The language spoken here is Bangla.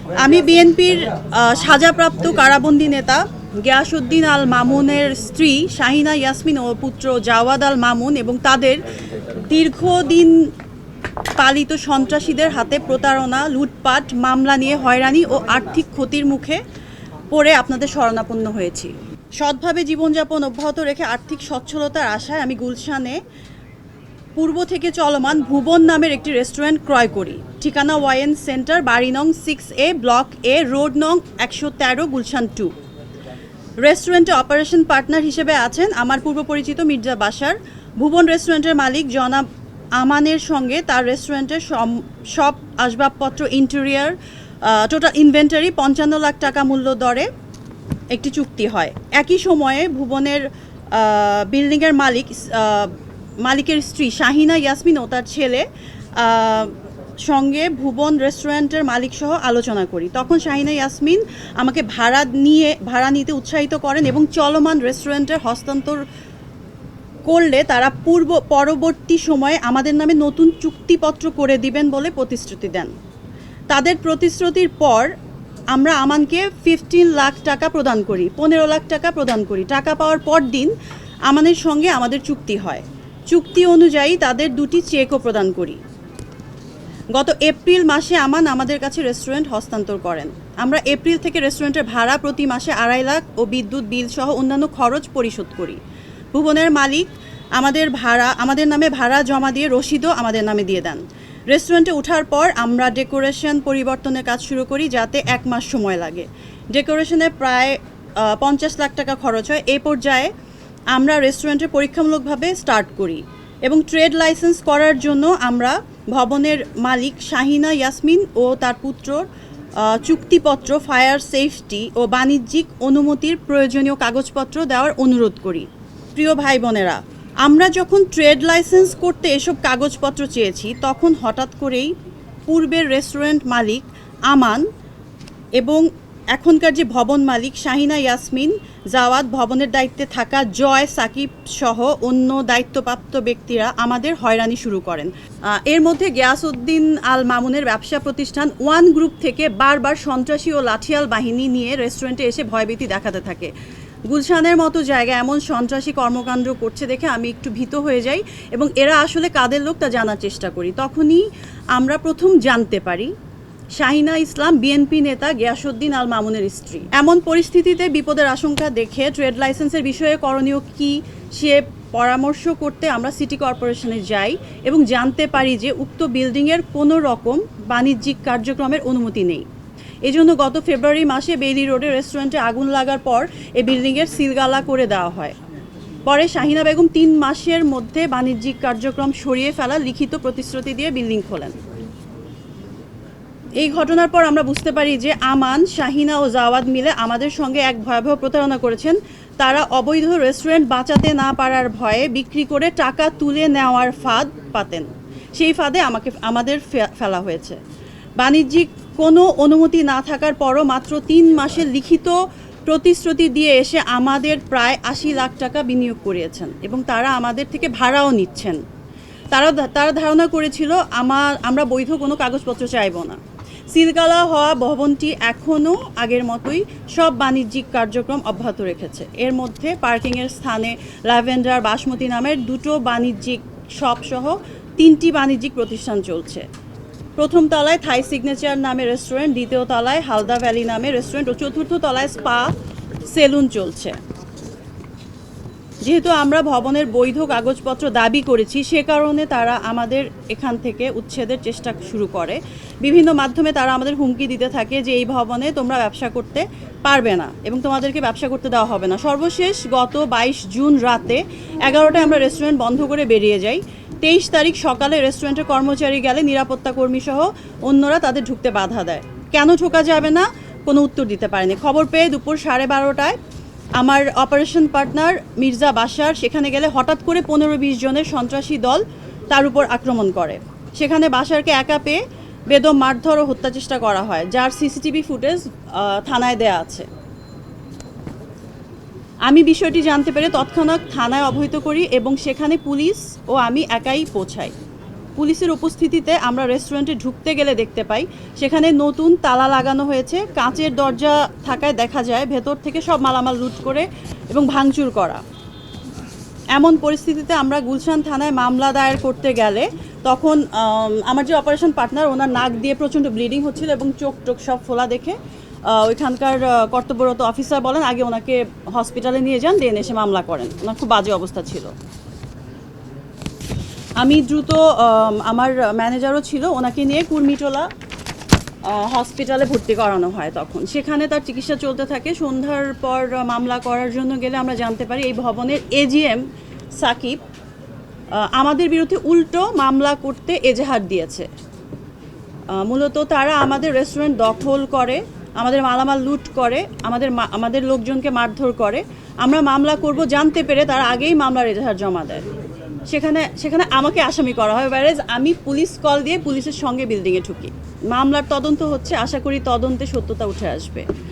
আমি বিএনপির সাজাপ্রাপ্ত কারাবন্দী নেতা গিয়াসউদ্দিন আল মামুনের স্ত্রী শাহিনা ইয়াসমিন ও পুত্র জাওয়াদ আল মামুন এবং তাদের দীর্ঘদিন পালিত সন্ত্রাসীদের হাতে প্রতারণা, লুটপাট, মামলা নিয়ে হয়রানি ও আর্থিক ক্ষতির মুখে পড়ে আপনাদের শরণাপন্ন হয়েছি। সৎভাবে জীবনযাপন অব্যাহত রেখে আর্থিক সচ্ছলতার আশায় আমি গুলশানে পূর্ব থেকে চলমান ভুবন নামের একটি রেস্টুরেন্ট ক্রয় করি। ঠিকানা ওয়াইএন সেন্টার, বাড়ি নং 6A, ব্লক এ, রোড নং 113, গুলশান 2। রেস্টুরেন্টে অপারেশন পার্টনার হিসেবে আছেন আমার পূর্ব পরিচিত মির্জা বাশার। ভুবন রেস্টুরেন্টের মালিক জনাব আমানের সঙ্গে তার রেস্টুরেন্টের সব আসবাবপত্র, ইন্টেরিয়ার, টোটাল ইনভেন্টারি 55 লাখ টাকা মূল্য দরে একটি চুক্তি হয়। একই সময়ে ভুবনের বিল্ডিংয়ের মালিকের স্ত্রী শাহিনা ইয়াসমিন ও তার ছেলে সঙ্গে ভুবন রেস্টুরেন্টের মালিক সহ আলোচনা করি। তখন শাহিনা ইয়াসমিন আমাকে ভাড়া নিতে উৎসাহিত করেন এবং চলমান রেস্টুরেন্টের হস্তান্তর করলে তারা পরবর্তী সময়ে আমাদের নামে নতুন চুক্তিপত্র করে দিবেন বলে প্রতিশ্রুতি দেন। তাদের প্রতিশ্রুতির পর আমরা আমানকে 15 লাখ টাকা প্রদান করি, 15 লাখ টাকা প্রদান করি। টাকা পাওয়ার পর দিন আমানের সঙ্গে আমাদের চুক্তি হয়। চুক্তি অনুযায়ী তাদের 2টি চেকও প্রদান করি। গত এপ্রিল মাসে আমান আমাদের কাছে রেস্টুরেন্ট হস্তান্তর করেন। আমরা এপ্রিল থেকে রেস্টুরেন্টের ভাড়া প্রতি মাসে 2.5 লাখ ও বিদ্যুৎ বিল সহ অন্যান্য খরচ পরিশোধ করি। ভুবনের মালিক আমাদের নামে ভাড়া জমা দিয়ে রসিদও আমাদের নামে দিয়ে দেন। রেস্টুরেন্টে ওঠার পর আমরা ডেকোরেশন পরিবর্তনের কাজ শুরু করি, যাতে 1 মাস সময় লাগে। ডেকোরেশনে প্রায় 50 লাখ টাকা খরচ হয়। এই পর্যায়ে আমরা রেস্টুরেন্টে পরীক্ষামূলকভাবে স্টার্ট করি এবং ট্রেড লাইসেন্স করার জন্য আমরা ভবনের মালিক শাহিনা ইয়াসমিন ও তার পুত্রর চুক্তিপত্র, ফায়ার সেফটি ও বাণিজ্যিক অনুমতির প্রয়োজনীয় কাগজপত্র দেওয়ার অনুরোধ করি। প্রিয় ভাই বোনেরা, আমরা যখন ট্রেড লাইসেন্স করতে এসব কাগজপত্র চেয়েছি, তখন হঠাৎ করেই পূর্বের রেস্টুরেন্ট মালিক আমান এবং এখনকার যে ভবন মালিক শাহিনা ইয়াসমিন, জাওয়াদ, ভবনের দায়িত্বে থাকা জয়, সাকিব সহ অন্য দায়িত্বপ্রাপ্ত ব্যক্তিরা আমাদের হয়রানি শুরু করেন। এর মধ্যে গিয়াসউদ্দিন আল মামুনের ব্যবসা প্রতিষ্ঠান ওয়ান গ্রুপ থেকে বারবার সন্ত্রাসী ও লাঠিয়াল বাহিনী নিয়ে রেস্টুরেন্টে এসে ভয়ভীতি দেখাতে থাকে। গুলশানের মতো জায়গায় এমন সন্ত্রাসী কর্মকাণ্ড করছে দেখে আমি একটু ভীত হয়ে যাই এবং এরা আসলে কাদের লোক তা জানার চেষ্টা করি। তখনই আমরা প্রথম জানতে পারি শাহিনা ইসলাম বিএনপি নেতা গিয়াসউদ্দিন আল মামুনের স্ত্রী। এমন পরিস্থিতিতে বিপদের আশঙ্কা দেখে ট্রেড লাইসেন্সের বিষয়ে করণীয় কী সে পরামর্শ করতে আমরা সিটি কর্পোরেশনে যাই এবং জানতে পারি যে উক্ত বিল্ডিংয়ের কোনো রকম বাণিজ্যিক কার্যক্রমের অনুমতি নেই। এজন্য গত ফেব্রুয়ারি মাসে বেইলি রোডে রেস্টুরেন্টে আগুন লাগার পর এই বিল্ডিংয়ের সিলগালা করে দেওয়া হয়। পরে শাহিনা বেগম 3 মাসের মধ্যে বাণিজ্যিক কার্যক্রম সরিয়ে ফেলার লিখিত প্রতিশ্রুতি দিয়ে বিল্ডিং খোলেন। এই ঘটনার পর আমরা বুঝতে পারি যে আমান, শাহিনা ও জাওয়াদ মিলে আমাদের সঙ্গে এক ভয়াবহ প্রতারণা করেছেন। তারা অবৈধ রেস্টুরেন্ট বাঁচাতে না পারার ভয়ে বিক্রি করে টাকা তুলে নেওয়ার ফাঁদ পাতেন। সেই ফাঁদে আমাদের ফেলা হয়েছে। বাণিজ্যিক কোনো অনুমতি না থাকার পরও মাত্র 3 মাসের লিখিত প্রতিশ্রুতি দিয়ে এসে আমাদের প্রায় 80 লাখ টাকা বিনিয়োগ করিয়েছেন এবং তারা আমাদের থেকে ভাড়াও নিচ্ছেন। তারা ধারণা করেছিল আমরা বৈধ কোনো কাগজপত্র চাইব না। সিলগালা হওয়া ভবনটি এখনও আগের মতোই সব বাণিজ্যিক কার্যক্রম অব্যাহত রেখেছে। এর মধ্যে পার্কিংয়ের স্থানে ল্যাভেন্ডার, বাসমতি নামের 2টো বাণিজ্যিক শপ সহ 3টি বাণিজ্যিক প্রতিষ্ঠান চলছে। প্রথম তলায় থাই সিগনেচার নামে রেস্টুরেন্ট, দ্বিতীয় তলায় হালদা ভ্যালি নামে রেস্টুরেন্ট ও চতুর্থ তলায় স্পা সেলুন চলছে। যেহেতু আমরা ভবনের বৈধ কাগজপত্র দাবি করেছি, সে কারণে তারা আমাদের এখান থেকে উচ্ছেদের চেষ্টা শুরু করে। বিভিন্ন মাধ্যমে তারা আমাদের হুমকি দিতে থাকে যে এই ভবনে তোমরা ব্যবসা করতে পারবে না এবং তোমাদেরকে ব্যবসা করতে দেওয়া হবে না। সর্বশেষ গত 22 জুন রাতে 11টায় আমরা রেস্টুরেন্ট বন্ধ করে বেরিয়ে যাই। 23 তারিখ সকালে রেস্টুরেন্টের কর্মচারী গেলে নিরাপত্তা কর্মী সহ অন্যরা তাদের ঢুকতে বাধা দেয়। কেন ঢোকা যাবে না কোনো উত্তর দিতে পারেনি। খবর পেয়ে দুপুর 12:30টায় আমার অপারেশন পার্টনার মির্জা বাশার সেখানে গেলে হঠাৎ করে 15-20 জনের সন্ত্রাসী দল তার উপর আক্রমণ করে। সেখানে বাশারকে একা পেয়ে বেদম মারধর ও হত্যা চেষ্টা করা হয়, যার সিসিটিভি ফুটেজ থানায় দেয়া আছে। আমি বিষয়টি জানতে পেরে তৎক্ষণাৎ থানায় অবহিত করি এবং সেখানে পুলিশ ও আমি একাই পৌঁছাই। পুলিশের উপস্থিতিতে আমরা রেস্টুরেন্টে ঢুকতে গেলে দেখতে পাই সেখানে নতুন তালা লাগানো হয়েছে, কাঁচের দরজা থাকায় দেখা যায় ভেতর থেকে সব মালামাল লুট করে এবং ভাঙচুর করা। এমন পরিস্থিতিতে আমরা গুলশান থানায় মামলা দায়ের করতে গেলে তখন আমার যে অপারেশন পার্টনার ওনার নাক দিয়ে প্রচণ্ড ব্লিডিং হচ্ছিল এবং চোখ টোক সব ফোলা দেখে ওইখানকার কর্তব্যরত অফিসার বলেন আগে ওনাকে হসপিটালে নিয়ে যান, দেন এসে মামলা করেন। ওনার খুব বাজে অবস্থা ছিল। আমি দ্রুত আমার ম্যানেজারও ছিল, ওনাকে নিয়ে কুর্মিটোলা হসপিটালে ভর্তি করানো হয়। তখন সেখানে তার চিকিৎসা চলতে থাকে। সন্ধ্যার পর মামলা করার জন্য গেলে আমরা জানতে পারি এই ভবনের এজিএম সাকিব আমাদের বিরুদ্ধে উল্টো মামলা করতে এজাহার দিয়েছে। মূলত তারা আমাদের রেস্টুরেন্ট দখল করে, আমাদের মালামাল লুট করে, আমাদের লোকজনকে মারধর করে। আমরা মামলা করব জানতে পেরে তারা আগেই মামলার এজাহার জমা দেয়। সেখানে আমাকে আসামি করা হয়, ওয়ারেজ আমি পুলিশ কল দিয়ে পুলিশের সঙ্গে বিল্ডিংয়ে ঢুকি। মামলার তদন্ত হচ্ছে, আশা করি তদন্তে সত্যতা উঠে আসবে।